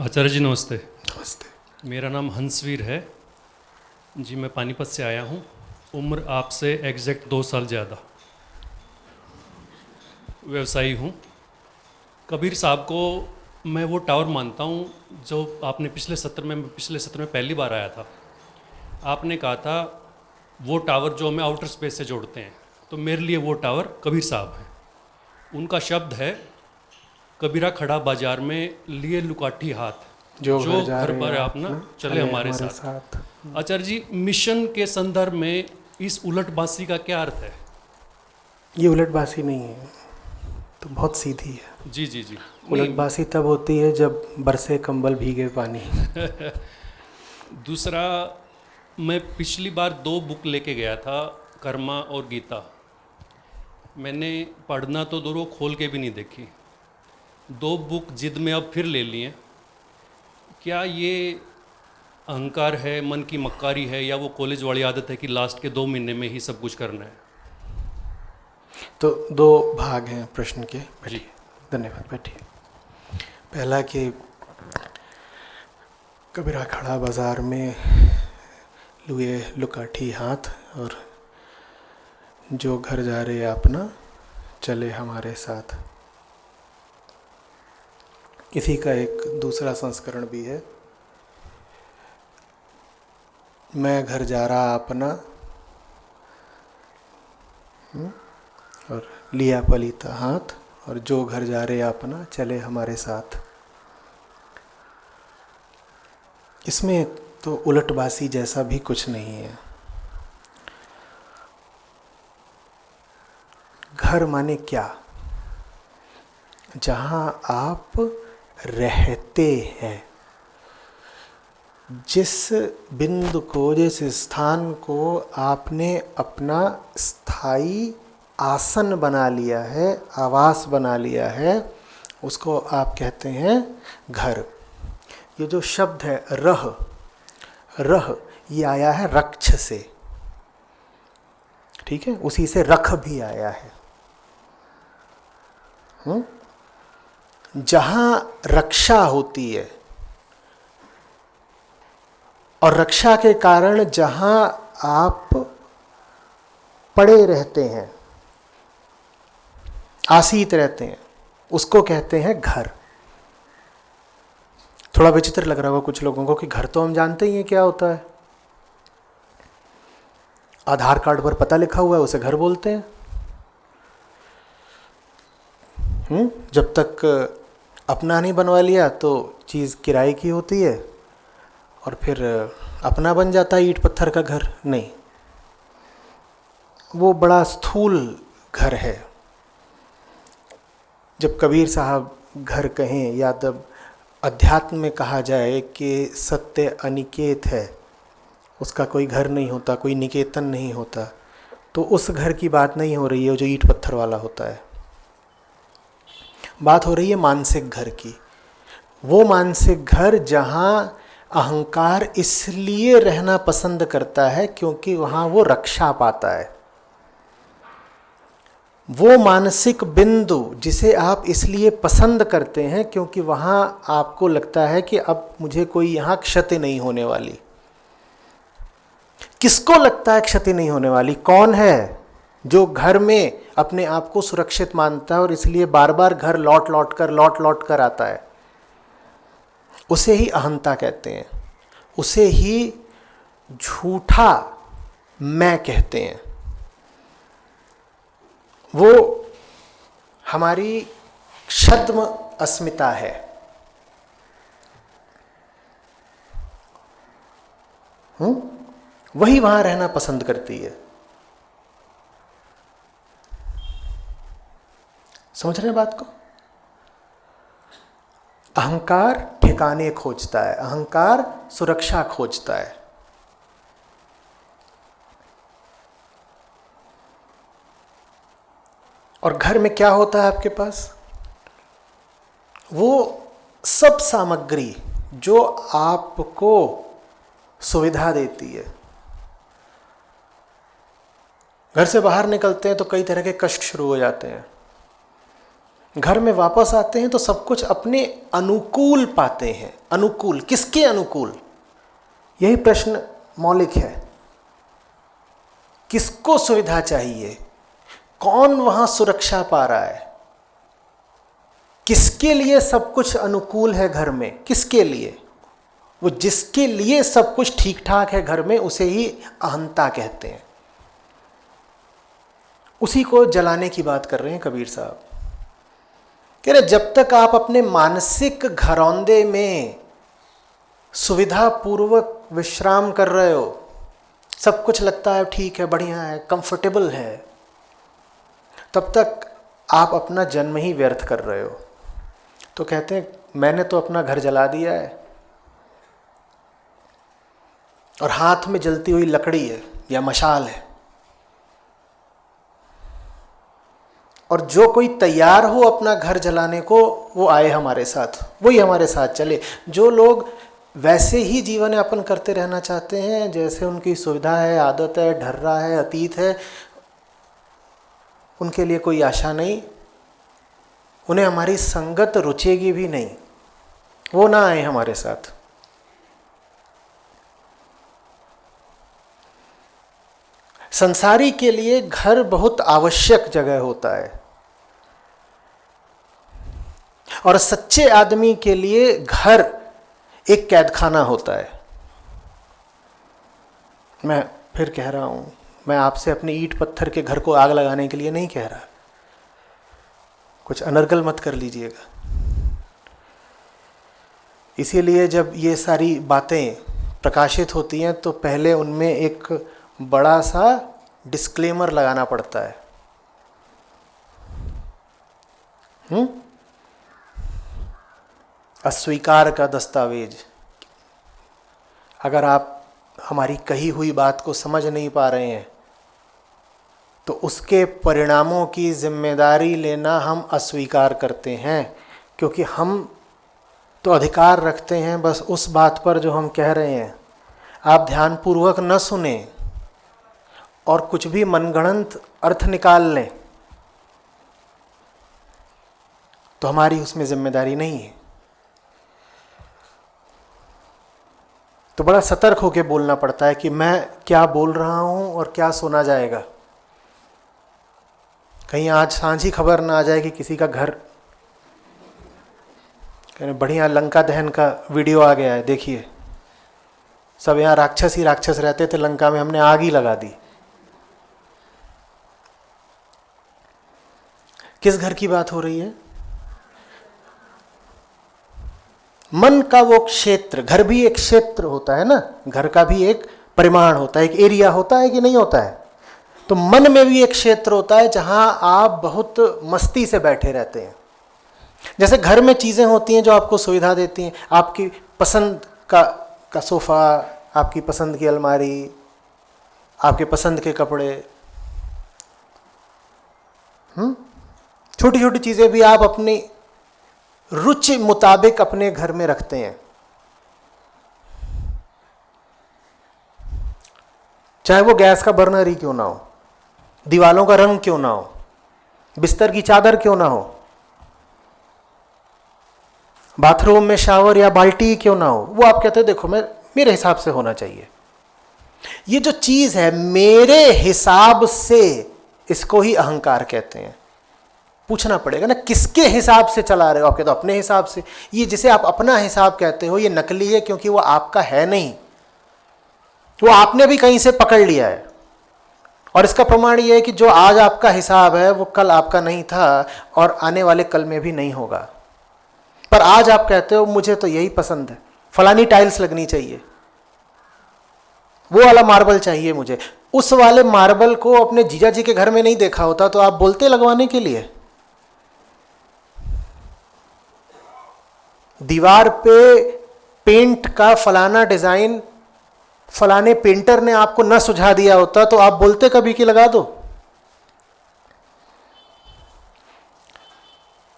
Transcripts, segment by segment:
आचार्य जी नमस्ते। नमस्ते। मेरा नाम हंसवीर है जी। मैं पानीपत से आया हूँ। उम्र आपसे एग्जैक्ट 2 साल ज़्यादा। व्यवसायी हूँ। कबीर साहब को मैं वो टावर मानता हूँ जो आपने पिछले सत्र में पहली बार आया था। आपने कहा था वो टावर जो हमें आउटर स्पेस से जोड़ते हैं, तो मेरे लिए वो टावर कबीर साहब हैं। उनका शब्द है, कबीरा खड़ा बाजार में लिए लुकाठी हाथ, जो जो घर जा घर रहे पर हैं आप आप ना ना चले हमारे हमारे साथ। साथ। आचार्य जी, मिशन के संदर्भ में इस उलटबासी का क्या अर्थ है? ये उलटबासी नहीं है, तो बहुत सीधी है। जी जी जी। नहीं। उलटबासी तब होती है जब बरसे कंबल भीगे पानी। दूसरा, मैं पिछली बार 2 बुक लेके गया था, कर्मा और गीता। मैंने पढ़ना तो दूर, खोल के भी नहीं देखी। 2 बुक जिद में अब फिर ले लिए। क्या ये अहंकार है, मन की मक्कारी है, या वो कॉलेज वाली आदत है कि लास्ट के 2 महीने में ही सब कुछ करना है? तो 2 भाग हैं प्रश्न के। जी। बैठिए। धन्यवाद, बैठिए। पहला कि कबीरा खड़ा बाजार में लुए लुकाठी हाथ, और जो घर जा रहे अपना चले हमारे साथ। इसी का एक दूसरा संस्करण भी है। मैं घर जा रहा अपना, और लिया पलीता हाथ, और जो घर जा रहे अपना चले हमारे साथ। इसमें तो उलटबासी जैसा भी कुछ नहीं है। घर माने क्या? जहां आप रहते हैं, जिस बिंदु को, जिस स्थान को आपने अपना स्थायी आसन बना लिया है, आवास बना लिया है, उसको आप कहते हैं घर। ये जो शब्द है रह, रह ये आया है रक्ष से, ठीक है? उसी से रख भी आया है। जहां रक्षा होती है, और रक्षा के कारण जहां आप पड़े रहते हैं, आसीत रहते हैं, उसको कहते हैं घर। थोड़ा विचित्र लग रहा होगा कुछ लोगों को कि घर तो हम जानते ही हैं क्या होता है। आधार कार्ड पर पता लिखा हुआ है, उसे घर बोलते हैं। जब तक अपना नहीं बनवा लिया तो चीज़ किराए की होती है, और फिर अपना बन जाता है ईंट पत्थर का घर। नहीं, वो बड़ा स्थूल घर है। जब कबीर साहब घर कहें, या तब अध्यात्म में कहा जाए कि सत्य अनिकेत है, उसका कोई घर नहीं होता, कोई निकेतन नहीं होता, तो उस घर की बात नहीं हो रही है जो ईंट पत्थर वाला होता है। बात हो रही है मानसिक घर की। वो मानसिक घर जहाँ अहंकार इसलिए रहना पसंद करता है क्योंकि वहाँ वो रक्षा पाता है। वो मानसिक बिंदु जिसे आप इसलिए पसंद करते हैं क्योंकि वहाँ आपको लगता है कि अब मुझे कोई यहाँ क्षति नहीं होने वाली। किसको लगता है क्षति नहीं होने वाली? कौन है जो घर में अपने आप को सुरक्षित मानता है और इसलिए बार बार घर लौट लौट कर आता है? उसे ही अहंता कहते हैं, उसे ही झूठा मैं कहते हैं। वो हमारी छद्म अस्मिता है। वही वहां रहना पसंद करती है। समझ रहे हैं बात को? अहंकार ठिकाने खोजता है, अहंकार सुरक्षा खोजता है। और घर में क्या होता है आपके पास? वो सब सामग्री जो आपको सुविधा देती है। घर से बाहर निकलते हैं तो कई तरह के कष्ट शुरू हो जाते हैं। घर में वापस आते हैं तो सब कुछ अपने अनुकूल पाते हैं। अनुकूल किसके अनुकूल? यही प्रश्न मौलिक है। किसको सुविधा चाहिए? कौन वहां सुरक्षा पा रहा है? किसके लिए सब कुछ अनुकूल है घर में? किसके लिए? वो जिसके लिए सब कुछ ठीक ठाक है घर में, उसे ही अहंता कहते हैं। उसी को जलाने की बात कर रहे हैं कबीर साहब। कह रहे जब तक आप अपने मानसिक घरौंदे में सुविधा पूर्वक विश्राम कर रहे हो, सब कुछ लगता है ठीक है, बढ़िया है, कंफर्टेबल है, तब तक आप अपना जन्म ही व्यर्थ कर रहे हो। तो कहते हैं मैंने तो अपना घर जला दिया है और हाथ में जलती हुई लकड़ी है या मशाल है, और जो कोई तैयार हो अपना घर जलाने को वो आए हमारे साथ, वही हमारे साथ चले। जो लोग वैसे ही जीवन यापन करते रहना चाहते हैं जैसे उनकी सुविधा है, आदत है, ढर्रा है, अतीत है, उनके लिए कोई आशा नहीं, उन्हें हमारी संगत रुचेगी भी नहीं, वो ना आए हमारे साथ। संसारी के लिए घर बहुत आवश्यक जगह होता है और सच्चे आदमी के लिए घर एक कैदखाना होता है। मैं फिर कह रहा हूं, मैं आपसे अपने ईंट पत्थर के घर को आग लगाने के लिए नहीं कह रहा, कुछ अनर्गल मत कर लीजिएगा। इसीलिए जब ये सारी बातें प्रकाशित होती हैं तो पहले उनमें एक बड़ा सा डिस्क्लेमर लगाना पड़ता है। अस्वीकार का दस्तावेज। अगर आप हमारी कही हुई बात को समझ नहीं पा रहे हैं तो उसके परिणामों की जिम्मेदारी लेना हम अस्वीकार करते हैं, क्योंकि हम तो अधिकार रखते हैं बस उस बात पर जो हम कह रहे हैं। आप ध्यानपूर्वक न सुने और कुछ भी मनगढ़ंत अर्थ निकाल लें तो हमारी उसमें जिम्मेदारी नहीं है। तो बड़ा सतर्क होकर बोलना पड़ता है कि मैं क्या बोल रहा हूं और क्या सुना जाएगा। कहीं आज सांझी खबर ना आ जाए कि किसी का घर, कहने बढ़िया लंका दहन का वीडियो आ गया है, देखिए सब यहाँ राक्षस ही राक्षस रहते थे, लंका में हमने आग ही लगा दी। किस घर की बात हो रही है? मन का वो क्षेत्र। घर भी एक क्षेत्र होता है ना, घर का भी एक परिमाण होता है, एक एरिया होता है कि नहीं होता है? तो मन में भी एक क्षेत्र होता है जहां आप बहुत मस्ती से बैठे रहते हैं। जैसे घर में चीजें होती हैं जो आपको सुविधा देती हैं, आपकी पसंद का सोफा, आपकी पसंद की अलमारी, आपके पसंद के कपड़े, छोटी छोटी चीजें भी आप अपनी रुचि मुताबिक अपने घर में रखते हैं। चाहे वो गैस का बर्नर ही क्यों ना हो, दीवालों का रंग क्यों ना हो, बिस्तर की चादर क्यों ना हो, बाथरूम में शावर या बाल्टी क्यों ना हो, वो आप कहते हैं देखो मैं मेरे हिसाब से होना चाहिए। ये जो चीज है मेरे हिसाब से, इसको ही अहंकार कहते हैं। पूछना पड़ेगा ना किसके हिसाब से चला रहे हो? आप कहते हो अपने हिसाब से। ये जिसे आप अपना हिसाब कहते हो ये नकली है, क्योंकि वो आपका है नहीं, वो आपने भी कहीं से पकड़ लिया है। और इसका प्रमाण ये है कि जो आज आपका हिसाब है वो कल आपका नहीं था और आने वाले कल में भी नहीं होगा। पर आज आप कहते हो मुझे तो यही पसंद है, फलानी टाइल्स लगनी चाहिए, वो वाला मार्बल चाहिए मुझे। उस वाले मार्बल को अपने जीजा जी के घर में नहीं देखा होता तो आप बोलते लगवाने के लिए। दीवार पे पेंट का फलाना डिजाइन फलाने पेंटर ने आपको न सुझा दिया होता तो आप बोलते कभी कि लगा दो।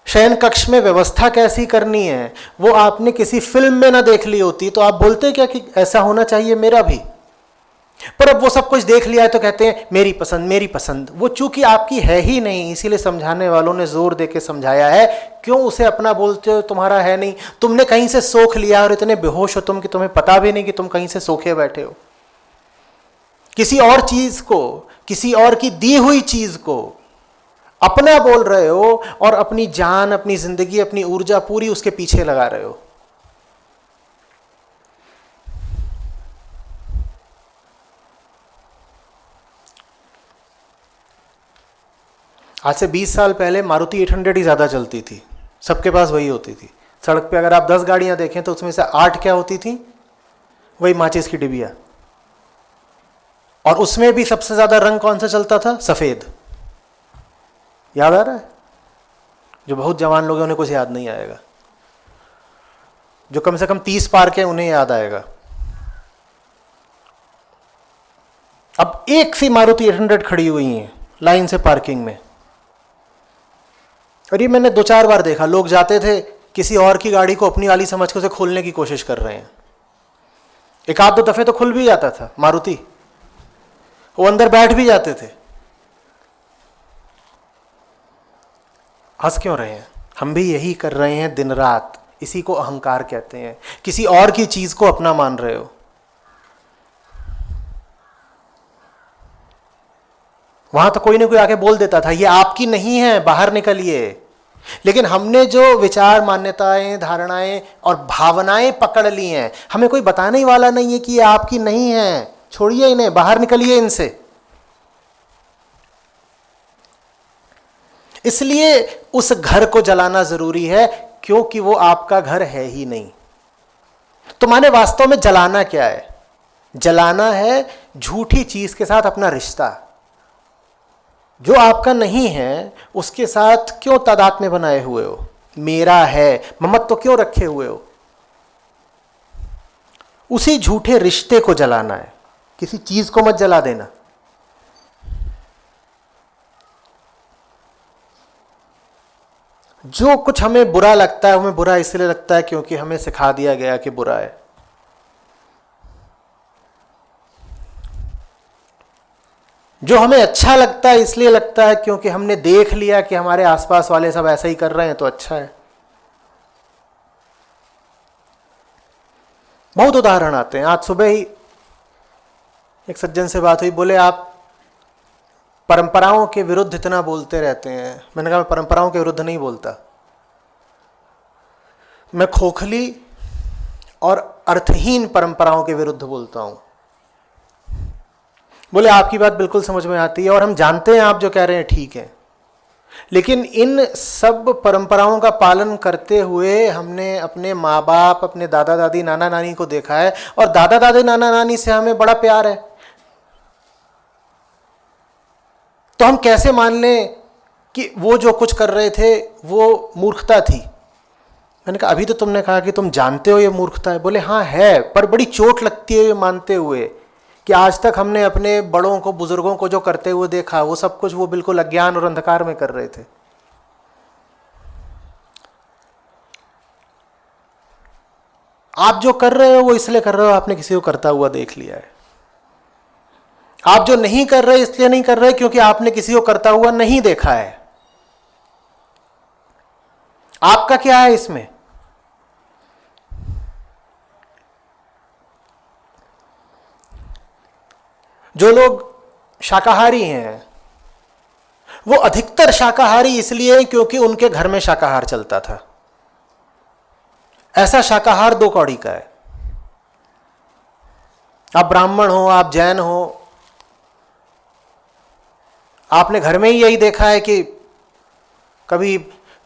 शयन कक्ष में व्यवस्था कैसी करनी है वो आपने किसी फिल्म में ना देख ली होती तो आप बोलते क्या कि ऐसा होना चाहिए मेरा भी। पर अब वो सब कुछ देख लिया है तो कहते हैं मेरी पसंद मेरी पसंद। वो चूंकि आपकी है ही नहीं, इसीलिए समझाने वालों ने जोर दे के समझाया है। क्यों उसे अपना बोलते हो, तुम्हारा है नहीं। तुमने कहीं से सोख लिया और इतने बेहोश हो तुम कि तुम्हें पता भी नहीं कि तुम कहीं से सोखे बैठे हो। किसी और चीज को, किसी और की दी हुई चीज को अपना बोल रहे हो और अपनी जान, अपनी जिंदगी, अपनी ऊर्जा पूरी उसके पीछे लगा रहे हो। आज से 20 साल पहले मारुति 800 ही ज़्यादा चलती थी, सबके पास वही होती थी। सड़क पे अगर आप 10 गाड़ियां देखें तो उसमें से 8 क्या होती थी, वही माचिस की डिबिया। और उसमें भी सबसे ज़्यादा रंग कौन सा चलता था, सफ़ेद। याद आ रहा है? जो बहुत जवान लोग हैं उन्हें कुछ याद नहीं आएगा, जो कम से कम 30 पार के उन्हें याद आएगा। अब एक सी मारुति 800 खड़ी हुई है लाइन से पार्किंग में, और ये मैंने 2-4 बार देखा। लोग जाते थे किसी और की गाड़ी को अपनी वाली समझ के उसे खोलने की कोशिश कर रहे हैं। एक आध 2 दफे तो खुल भी जाता था मारुति, वो अंदर बैठ भी जाते थे। हंस क्यों रहे हैं? हम भी यही कर रहे हैं दिन रात। इसी को अहंकार कहते हैं। किसी और की चीज को अपना मान रहे हो। वहां तो कोई ना कोई आके बोल देता था ये आपकी नहीं है, बाहर निकलिए। लेकिन हमने जो विचार, मान्यताएं, धारणाएं और भावनाएं पकड़ ली हैं, हमें कोई बताने ही वाला नहीं है कि ये आपकी नहीं है, छोड़िए इन्हें, बाहर निकलिए इनसे। इसलिए उस घर को जलाना जरूरी है, क्योंकि वो आपका घर है ही नहीं। तो माने वास्तव में जलाना क्या है? जलाना है झूठी चीज के साथ अपना रिश्ता। जो आपका नहीं है उसके साथ क्यों तादाद में बनाए हुए हो? मेरा है, ममत्व तो क्यों रखे हुए हो? उसी झूठे रिश्ते को जलाना है, किसी चीज को मत जला देना। जो कुछ हमें बुरा लगता है, हमें बुरा इसलिए लगता है क्योंकि हमें सिखा दिया गया कि बुरा है। जो हमें अच्छा लगता है इसलिए लगता है क्योंकि हमने देख लिया कि हमारे आसपास वाले सब ऐसा ही कर रहे हैं तो अच्छा है। बहुत उदाहरण आते हैं। आज सुबह ही एक सज्जन से बात हुई, बोले आप परंपराओं के विरुद्ध इतना बोलते रहते हैं। मैंने कहा मैं परंपराओं के विरुद्ध नहीं बोलता, मैं खोखली और अर्थहीन परंपराओं के विरुद्ध बोलता हूं। बोले आपकी बात बिल्कुल समझ में आती है और हम जानते हैं आप जो कह रहे हैं ठीक है, लेकिन इन सब परंपराओं का पालन करते हुए हमने अपने माँ बाप, अपने दादा दादी, नाना नानी को देखा है, और दादा दादी नाना नानी से हमें बड़ा प्यार है। तो हम कैसे मान लें कि वो जो कुछ कर रहे थे वो मूर्खता थी? मैंने कहा अभी तो तुमने कहा कि तुम जानते हो ये मूर्खता है। बोले हाँ है, पर बड़ी चोट लगती है ये मानते हुए कि आज तक हमने अपने बड़ों को, बुजुर्गों को जो करते हुए देखा, वो सब कुछ वो बिल्कुल अज्ञान और अंधकार में कर रहे थे। आप जो कर रहे हो वो इसलिए कर रहे हो आपने किसी को करता हुआ देख लिया है। आप जो नहीं कर रहे इसलिए नहीं कर रहे क्योंकि आपने किसी को करता हुआ नहीं देखा है। आपका क्या है इसमें? जो लोग शाकाहारी हैं वो अधिकतर शाकाहारी इसलिए हैं क्योंकि उनके घर में शाकाहार चलता था। ऐसा शाकाहार 2 कौड़ी का है। आप ब्राह्मण हो, आप जैन हो, आपने घर में ही यही देखा है कि कभी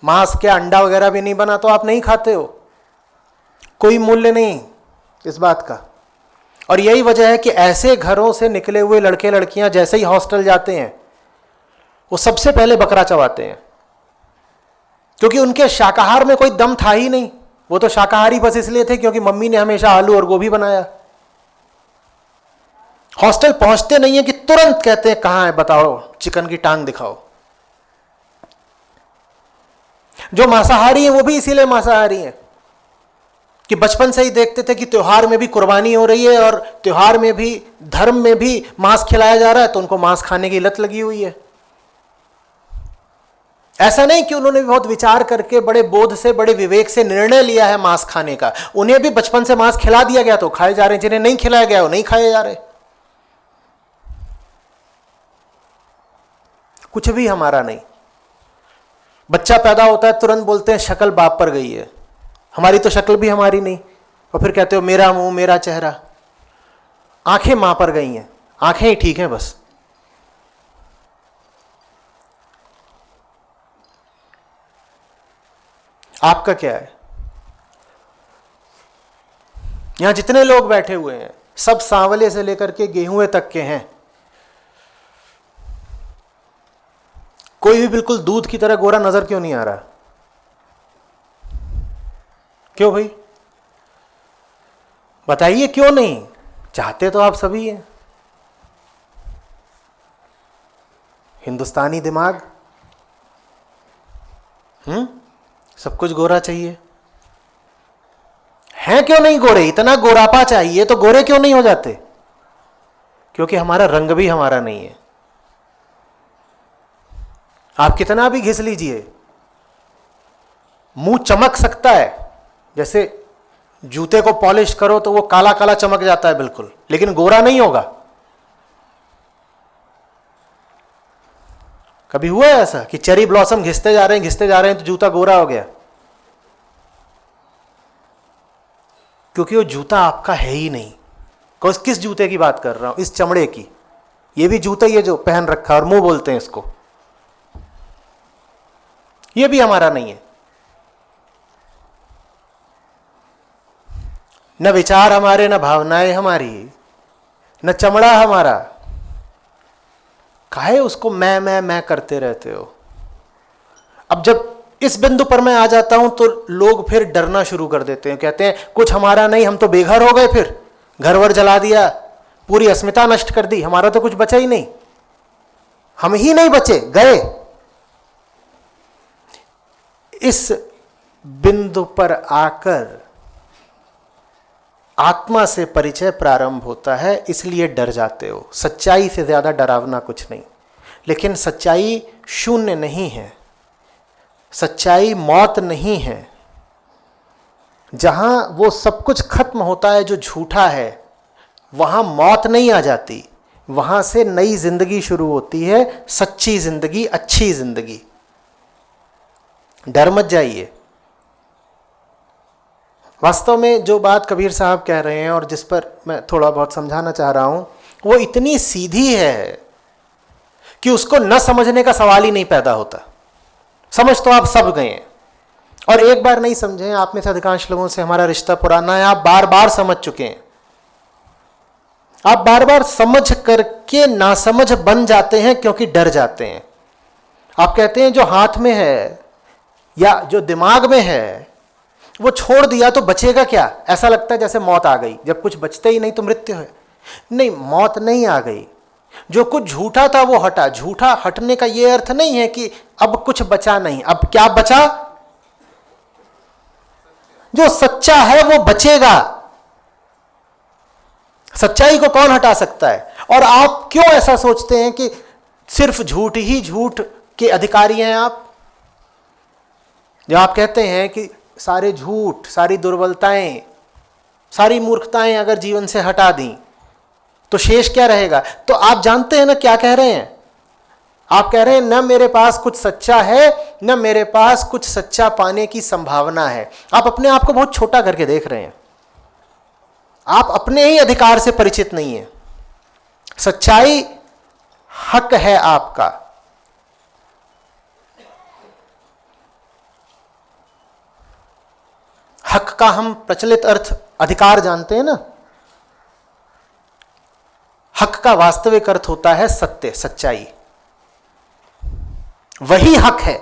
मांस के अंडा वगैरह भी नहीं बना तो आप नहीं खाते हो। कोई मूल्य नहीं इस बात का। और यही वजह है कि ऐसे घरों से निकले हुए लड़के लड़कियां जैसे ही हॉस्टल जाते हैं वो सबसे पहले बकरा चबाते हैं, क्योंकि उनके शाकाहार में कोई दम था ही नहीं। वो तो शाकाहारी बस इसलिए थे क्योंकि मम्मी ने हमेशा आलू और गोभी बनाया। हॉस्टल पहुंचते नहीं है कि तुरंत कहते हैं कहां है बताओ, चिकन की टांग दिखाओ। जो मांसाहारी है वो भी इसीलिए मांसाहारी है कि बचपन से ही देखते थे कि त्योहार में भी कुर्बानी हो रही है और त्योहार में भी, धर्म में भी मांस खिलाया जा रहा है, तो उनको मांस खाने की लत लगी हुई है। ऐसा नहीं कि उन्होंने भी बहुत विचार करके, बड़े बोध से, बड़े विवेक से निर्णय लिया है मांस खाने का। उन्हें भी बचपन से मांस खिला दिया गया तो खाए जा रहे हैं, जिन्हें नहीं खिलाया गया वो नहीं खाए जा रहे। कुछ भी हमारा नहीं। बच्चा पैदा होता है तुरंत बोलते हैं शक्ल बाप पर गई है। हमारी तो शक्ल भी हमारी नहीं, और फिर कहते हो मेरा मुंह मेरा चेहरा। आंखें मां पर गई हैं, आंखें ही ठीक हैं बस। आपका क्या है? यहां जितने लोग बैठे हुए हैं सब सांवले से लेकर के गेहूं तक के हैं। कोई भी बिल्कुल दूध की तरह गोरा नजर क्यों नहीं आ रहा? क्यों भाई बताइए, क्यों नहीं? चाहते तो आप सभी हैं। हिंदुस्तानी दिमाग, सब कुछ गोरा चाहिए। हैं क्यों नहीं गोरे? इतना गोरापा चाहिए तो गोरे क्यों नहीं हो जाते? क्योंकि हमारा रंग भी हमारा नहीं है। आप कितना भी घिस लीजिए, मुंह चमक सकता है, जैसे जूते को पॉलिश करो तो वो काला काला चमक जाता है बिल्कुल, लेकिन गोरा नहीं होगा। कभी हुआ है ऐसा कि चेरी ब्लॉसम घिसते जा रहे हैं तो जूता गोरा हो गया? क्योंकि वो जूता आपका है ही नहीं। किस जूते की बात कर रहा हूं? इस चमड़े की। ये भी जूता ही है जो पहन रखा है और मुंह बोलते हैं इसको, ये भी हमारा नहीं है। न विचार हमारे, न भावनाएं हमारी, न चमड़ा हमारा। काहे उसको मैं करते रहते हो? अब जब इस बिंदु पर मैं आ जाता हूं तो लोग फिर डरना शुरू कर देते हैं, कहते हैं कुछ हमारा नहीं, हम तो बेघर हो गए, फिर घर वर जला दिया, पूरी अस्मिता नष्ट कर दी, हमारा तो कुछ बचा ही नहीं, हम ही नहीं बचे, गए। इस बिंदु पर आकर आत्मा से परिचय प्रारंभ होता है, इसलिए डर जाते हो। सच्चाई से ज्यादा डरावना कुछ नहीं। लेकिन सच्चाई शून्य नहीं है, सच्चाई मौत नहीं है। जहां वो सब कुछ खत्म होता है जो झूठा है, वहां मौत नहीं आ जाती, वहां से नई जिंदगी शुरू होती है, सच्ची जिंदगी, अच्छी जिंदगी। डर मत जाइए। वास्तव में जो बात कबीर साहब कह रहे हैं और जिस पर मैं थोड़ा बहुत समझाना चाह रहा हूं, वो इतनी सीधी है कि उसको न समझने का सवाल ही नहीं पैदा होता। समझ तो आप सब गए हैं, और एक बार नहीं समझे, आप में से अधिकांश लोगों से हमारा रिश्ता पुराना है, आप बार बार समझ चुके हैं। आप बार बार समझ करके नासमझ बन जाते हैं क्योंकि डर जाते हैं। आप कहते हैं जो हाथ में है या जो दिमाग में है वो छोड़ दिया तो बचेगा क्या? ऐसा लगता है जैसे मौत आ गई, जब कुछ बचते ही नहीं तो मृत्यु है। नहीं, मौत नहीं आ गई। जो कुछ झूठा था वो हटा। झूठा हटने का ये अर्थ नहीं है कि अब कुछ बचा नहीं। अब क्या बचा? जो सच्चा है वो बचेगा। सच्चाई को कौन हटा सकता है? और आप क्यों ऐसा सोचते हैं कि सिर्फ झूठ ही झूठ के अधिकारी हैं आप? जब आप कहते हैं कि सारे झूठ, सारी दुर्बलताएं, सारी मूर्खताएं अगर जीवन से हटा दी तो शेष क्या रहेगा? तो आप जानते हैं ना क्या कह रहे हैं? आप कह रहे हैं न मेरे पास कुछ सच्चा है, न मेरे पास कुछ सच्चा पाने की संभावना है। आप अपने आप को बहुत छोटा करके देख रहे हैं। आप अपने ही अधिकार से परिचित नहीं है। सच्चाई हक है आपका। हक का हम प्रचलित अर्थ अधिकार जानते हैं ना। हक का वास्तविक अर्थ होता है सत्य, सच्चाई। वही हक है,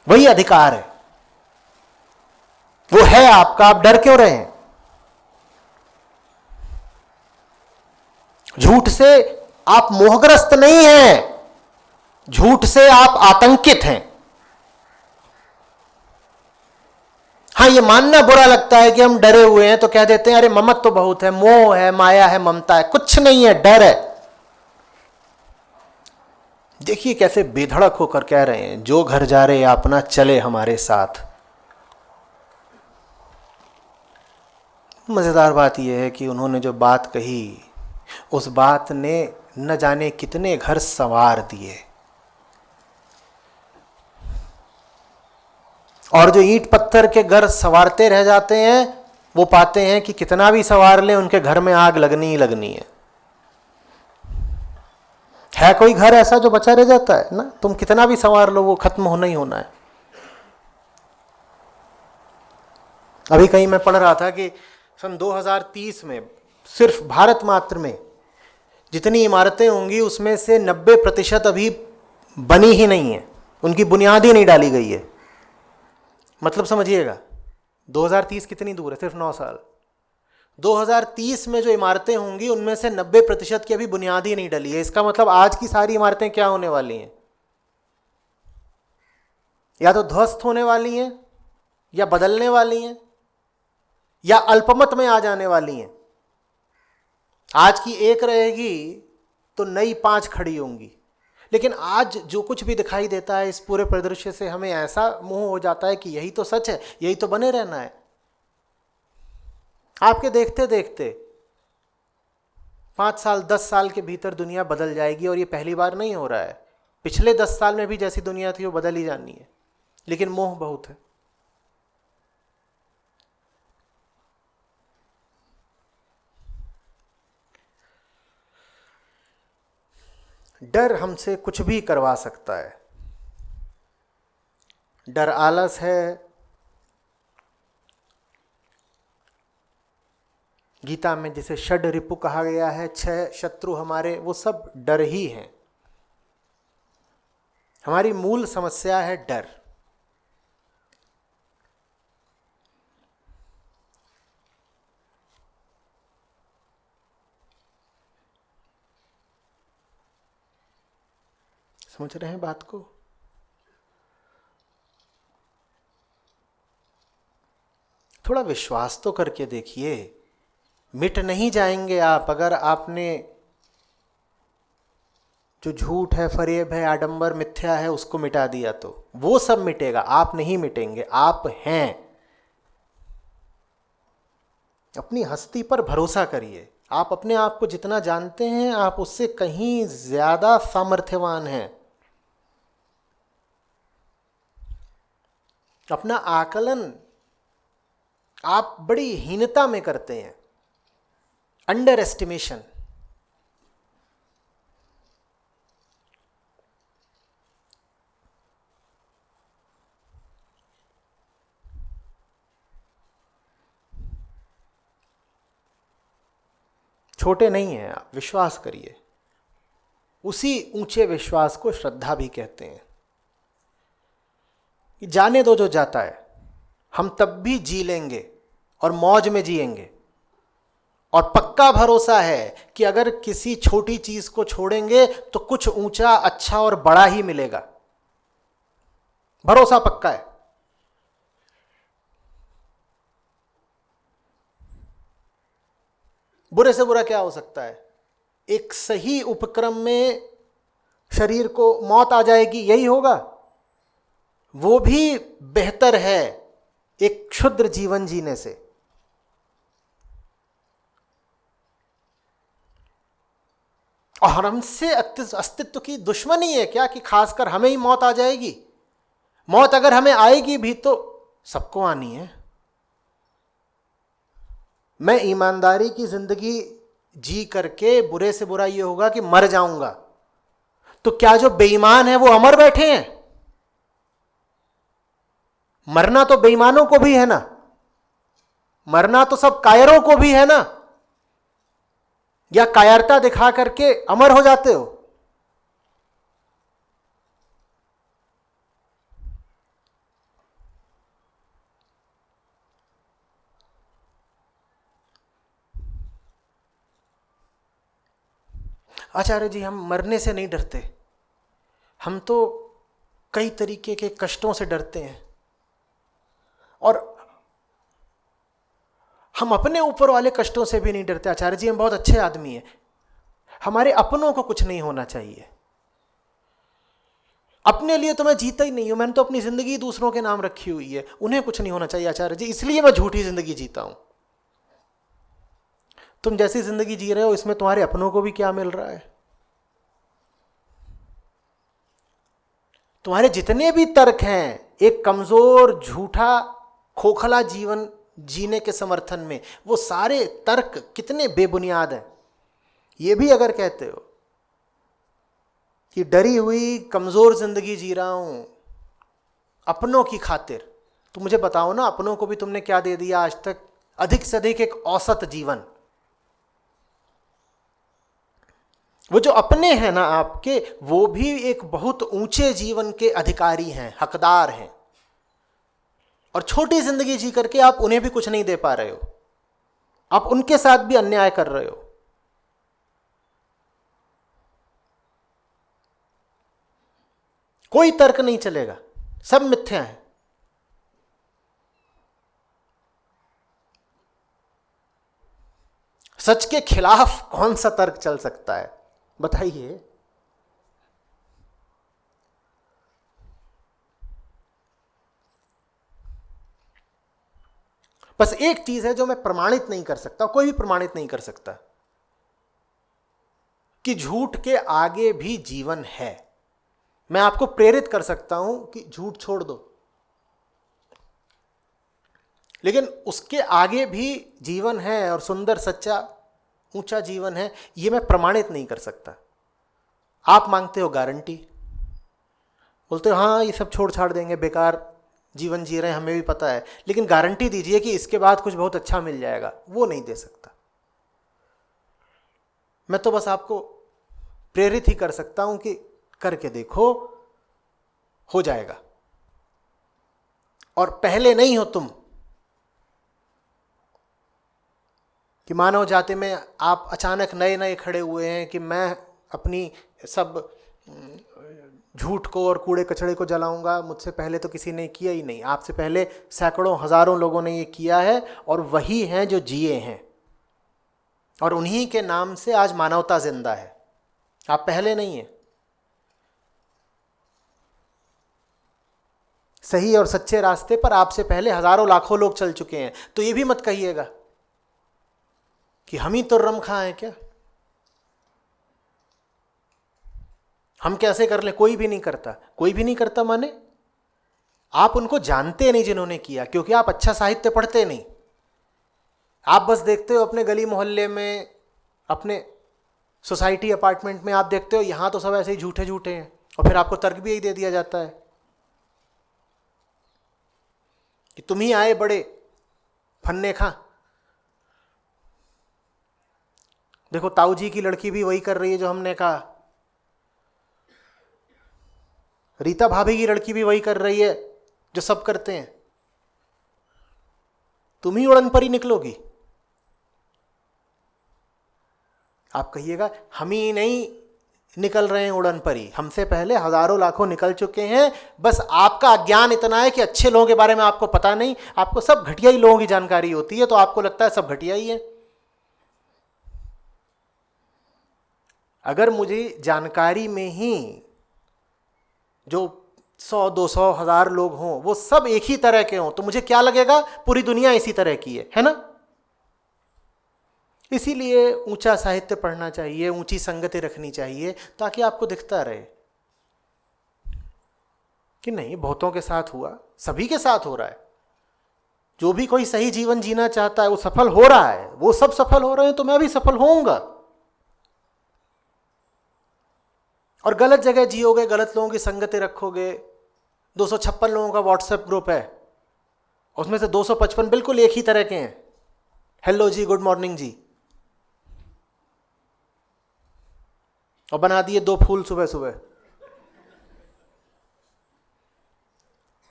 वही अधिकार है, वो है आपका। आप डर क्यों रहे हैं? झूठ से आप मोहग्रस्त नहीं हैं, झूठ से आप आतंकित हैं। हाँ, ये मानना बुरा लगता है कि हम डरे हुए हैं, तो कह देते हैं अरे ममत्व तो बहुत है, मोह है, माया है, ममता है। कुछ नहीं है, डर है। देखिए कैसे बेधड़क होकर कह रहे हैं, जो घर जा रहे अपना चले हमारे साथ। मजेदार बात यह है कि उन्होंने जो बात कही, उस बात ने न जाने कितने घर संवार दिए। और जो ईंट पत्थर के घर संवारते रह जाते हैं, वो पाते हैं कि कितना भी संवार लें, उनके घर में आग लगनी ही लगनी है। कोई घर ऐसा जो बचा रह जाता है ना? तुम कितना भी संवार लो, वो खत्म होना ही होना है। अभी कहीं मैं पढ़ रहा था कि सन 2030 में सिर्फ भारत मात्र में जितनी इमारतें होंगी, उसमें से 90% अभी बनी ही नहीं है, उनकी बुनियाद ही नहीं डाली गई है। मतलब समझिएगा, 2030 कितनी दूर है? सिर्फ 9 साल। 2030 में जो इमारतें होंगी, उनमें से 90% की अभी बुनियाद ही नहीं डली है। इसका मतलब आज की सारी इमारतें क्या होने वाली हैं? या तो ध्वस्त होने वाली हैं, या बदलने वाली हैं, या अल्पमत में आ जाने वाली हैं। आज की एक रहेगी तो नई 5 खड़ी होंगी। लेकिन आज जो कुछ भी दिखाई देता है इस पूरे परिदृश्य से, हमें ऐसा मोह हो जाता है कि यही तो सच है, यही तो बने रहना है। आपके देखते देखते 5 साल 10 साल के भीतर दुनिया बदल जाएगी, और ये पहली बार नहीं हो रहा है। पिछले 10 साल में भी जैसी दुनिया थी वो बदल ही जानी है, लेकिन मोह बहुत है। डर हमसे कुछ भी करवा सकता है। डर आलस है। गीता में जिसे षड रिपु कहा गया है, 6 शत्रु हमारे, वो सब डर ही हैं। हमारी मूल समस्या है डर। समझ रहे हैं बात को? थोड़ा विश्वास तो करके देखिए, मिट नहीं जाएंगे आप। अगर आपने जो झूठ है, फरेब है, आडंबर, मिथ्या है, उसको मिटा दिया तो वो सब मिटेगा, आप नहीं मिटेंगे। आप हैं। अपनी हस्ती पर भरोसा करिए। आप अपने आप को जितना जानते हैं, आप उससे कहीं ज्यादा सामर्थ्यवान हैं। अपना आकलन आप बड़ी हीनता में करते हैं, अंडर एस्टिमेशन। छोटे नहीं हैं आप, विश्वास करिए। उसी ऊंचे विश्वास को श्रद्धा भी कहते हैं। कि जाने दो जो जाता है, हम तब भी जी लेंगे और मौज में जिएंगे। और पक्का भरोसा है कि अगर किसी छोटी चीज को छोड़ेंगे तो कुछ ऊंचा, अच्छा और बड़ा ही मिलेगा। भरोसा पक्का है। बुरे से बुरा क्या हो सकता है? एक सही उपक्रम में शरीर को मौत आ जाएगी, यही होगा। वो भी बेहतर है एक क्षुद्र जीवन जीने से। और हमसे अस्तित्व की दुश्मनी है क्या कि खासकर हमें ही मौत आ जाएगी? मौत अगर हमें आएगी भी तो सबको आनी है। मैं ईमानदारी की जिंदगी जी करके बुरे से बुरा ये होगा कि मर जाऊंगा, तो क्या जो बेईमान है वो अमर बैठे हैं? मरना तो बेईमानों को भी है ना, मरना तो सब कायरों को भी है ना। या कायरता दिखा करके अमर हो जाते हो? आचार्य जी, हम मरने से नहीं डरते, हम तो कई तरीके के कष्टों से डरते हैं। और हम अपने ऊपर वाले कष्टों से भी नहीं डरते। आचार्य जी हम बहुत अच्छे आदमी हैं, हमारे अपनों को कुछ नहीं होना चाहिए। अपने लिए तो मैं जीता ही नहीं हूं, मैंने तो अपनी जिंदगी दूसरों के नाम रखी हुई है, उन्हें कुछ नहीं होना चाहिए आचार्य जी, इसलिए मैं झूठी जिंदगी जीता हूं। तुम जैसी जिंदगी जी रहे हो इसमें तुम्हारे अपनों को भी क्या मिल रहा है? तुम्हारे जितने भी तर्क हैं एक कमजोर, झूठा, खोखला जीवन जीने के समर्थन में, वो सारे तर्क कितने बेबुनियाद हैं। ये भी अगर कहते हो कि डरी हुई कमजोर जिंदगी जी रहा हूं अपनों की खातिर, तो मुझे बताओ ना, अपनों को भी तुमने क्या दे दिया आज तक? अधिक से अधिक एक औसत जीवन। वो जो अपने हैं ना आपके, वो भी एक बहुत ऊंचे जीवन के अधिकारी हैं, हकदार हैं, और छोटी जिंदगी जी करके आप उन्हें भी कुछ नहीं दे पा रहे हो, आप उनके साथ भी अन्याय कर रहे हो। कोई तर्क नहीं चलेगा, सब मिथ्या है। सच के खिलाफ कौन सा तर्क चल सकता है बताइए? बस एक चीज है जो मैं प्रमाणित नहीं कर सकता, कोई भी प्रमाणित नहीं कर सकता, कि झूठ के आगे भी जीवन है। मैं आपको प्रेरित कर सकता हूं कि झूठ छोड़ दो, लेकिन उसके आगे भी जीवन है और सुंदर, सच्चा, ऊंचा जीवन है, यह मैं प्रमाणित नहीं कर सकता। आप मांगते हो गारंटी, बोलते हो हाँ ये सब छोड़ छाड़ देंगे, बेकार जीवन जी रहे हैं, हमें भी पता है, लेकिन गारंटी दीजिए कि इसके बाद कुछ बहुत अच्छा मिल जाएगा। वो नहीं दे सकता। मैं तो बस आपको प्रेरित ही कर सकता हूं कि करके देखो, हो जाएगा। और पहले नहीं हो तुम कि मानव जाति में आप अचानक नए नए खड़े हुए हैं कि मैं अपनी सब झूठ को और कूड़े कचड़े को जलाऊंगा, मुझसे पहले तो किसी ने किया ही नहीं। आपसे पहले सैकड़ों हजारों लोगों ने ये किया है, और वही हैं जो जिए हैं, और उन्हीं के नाम से आज मानवता जिंदा है। आप पहले नहीं है। सही और सच्चे रास्ते पर आपसे पहले हजारों लाखों लोग चल चुके हैं। तो ये भी मत कहिएगा कि हम ही तुर्रम खां हैं क्या, हम कैसे कर ले। कोई भी नहीं करता। कोई भी नहीं करता माने आप उनको जानते नहीं जिन्होंने किया, क्योंकि आप अच्छा साहित्य पढ़ते नहीं। आप बस देखते हो अपने गली मोहल्ले में, अपने सोसाइटी अपार्टमेंट में, आप देखते हो यहां तो सब ऐसे ही झूठे झूठे हैं, और फिर आपको तर्क भी यही दे दिया जाता है कि तुम ही आए बड़े फन्ने खां। देखो ताऊ जी की लड़की भी वही कर रही है जो हमने कहा, रीता भाभी की लड़की भी वही कर रही है जो सब करते हैं। तुम ही उड़न परी निकलोगी। आप कहिएगा हम ही नहीं निकल रहे हैं उड़न परी, हमसे पहले हजारों लाखों निकल चुके हैं। बस आपका अज्ञान इतना है कि अच्छे लोगों के बारे में आपको पता नहीं, आपको सब घटिया ही लोगों की जानकारी होती है, तो आपको लगता है सब घटिया ही है। अगर मुझे जानकारी में ही जो 100, 200, 1000 लोग हों, वो सब एक ही तरह के हों, तो मुझे क्या लगेगा पूरी दुनिया इसी तरह की है ना। इसीलिए ऊंचा साहित्य पढ़ना चाहिए, ऊंची संगति रखनी चाहिए, ताकि आपको दिखता रहे कि नहीं बहुतों के साथ हुआ, सभी के साथ हो रहा है। जो भी कोई सही जीवन जीना चाहता है वो सफल हो रहा है, वो सब सफल हो रहे हैं, तो मैं भी सफल होऊंगा। और गलत जगह जियोगे, गलत लोगों की संगति रखोगे। 256 लोगों का व्हाट्सएप ग्रुप है, उसमें से 255 बिल्कुल एक ही तरह के हैं, हेलो जी, गुड मॉर्निंग जी, और बना दिए 2 फूल सुबह सुबह।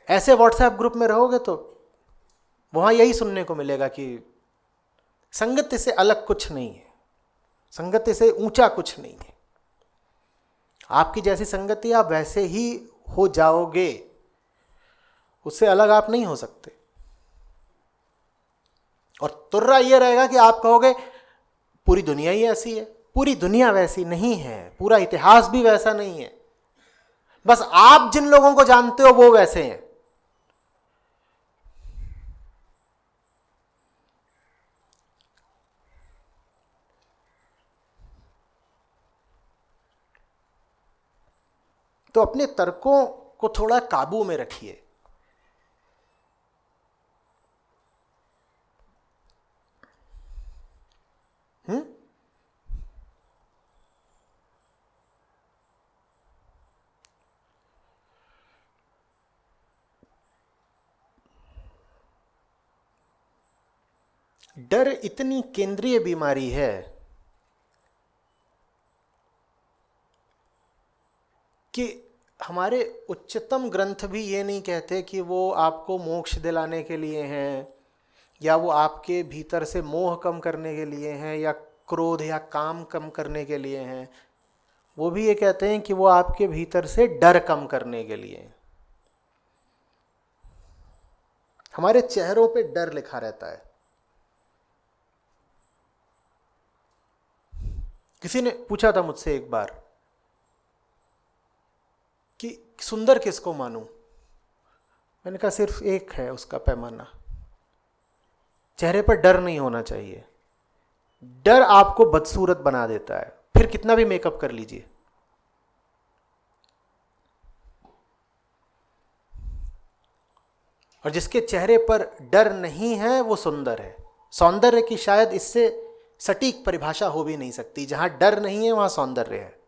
ऐसे व्हाट्सएप ग्रुप में रहोगे तो वहां यही सुनने को मिलेगा कि संगति से अलग कुछ नहीं है, संगति से ऊंचा कुछ नहीं है। आपकी जैसी संगति आप वैसे ही हो जाओगे, उससे अलग आप नहीं हो सकते। और तुर्रा ये रहेगा कि आप कहोगे पूरी दुनिया ही ऐसी है। पूरी दुनिया वैसी नहीं है, पूरा इतिहास भी वैसा नहीं है, बस आप जिन लोगों को जानते हो वो वैसे हैं। तो अपने तर्कों को थोड़ा काबू में रखिए। डर इतनी केंद्रीय बीमारी है कि हमारे उच्चतम ग्रंथ भी ये नहीं कहते कि वो आपको मोक्ष दिलाने के लिए हैं, या वो आपके भीतर से मोह कम करने के लिए हैं, या क्रोध या काम कम करने के लिए हैं। वो भी ये कहते हैं कि वो आपके भीतर से डर कम करने के लिए हैं। हमारे चेहरों पे डर लिखा रहता है। किसी ने पूछा था मुझसे एक बार कि सुंदर किसको मानूं। मैंने कहा सिर्फ एक है उसका पैमाना, चेहरे पर डर नहीं होना चाहिए। डर आपको बदसूरत बना देता है, फिर कितना भी मेकअप कर लीजिए। और जिसके चेहरे पर डर नहीं है वो सुंदर है। सौंदर्य की शायद इससे सटीक परिभाषा हो भी नहीं सकती। जहां डर नहीं है वहां सौंदर्य है।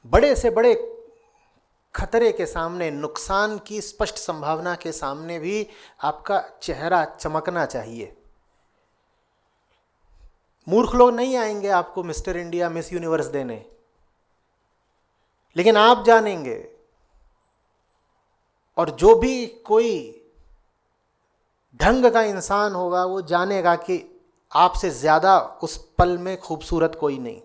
बड़े से बड़े खतरे के सामने, नुकसान की स्पष्ट संभावना के सामने भी आपका चेहरा चमकना चाहिए। मूर्ख लोग नहीं आएंगे आपको मिस्टर इंडिया, मिस यूनिवर्स देने, लेकिन आप जानेंगे। और जो भी कोई ढंग का इंसान होगा वो जानेगा कि आपसे ज्यादा उस पल में खूबसूरत कोई नहीं।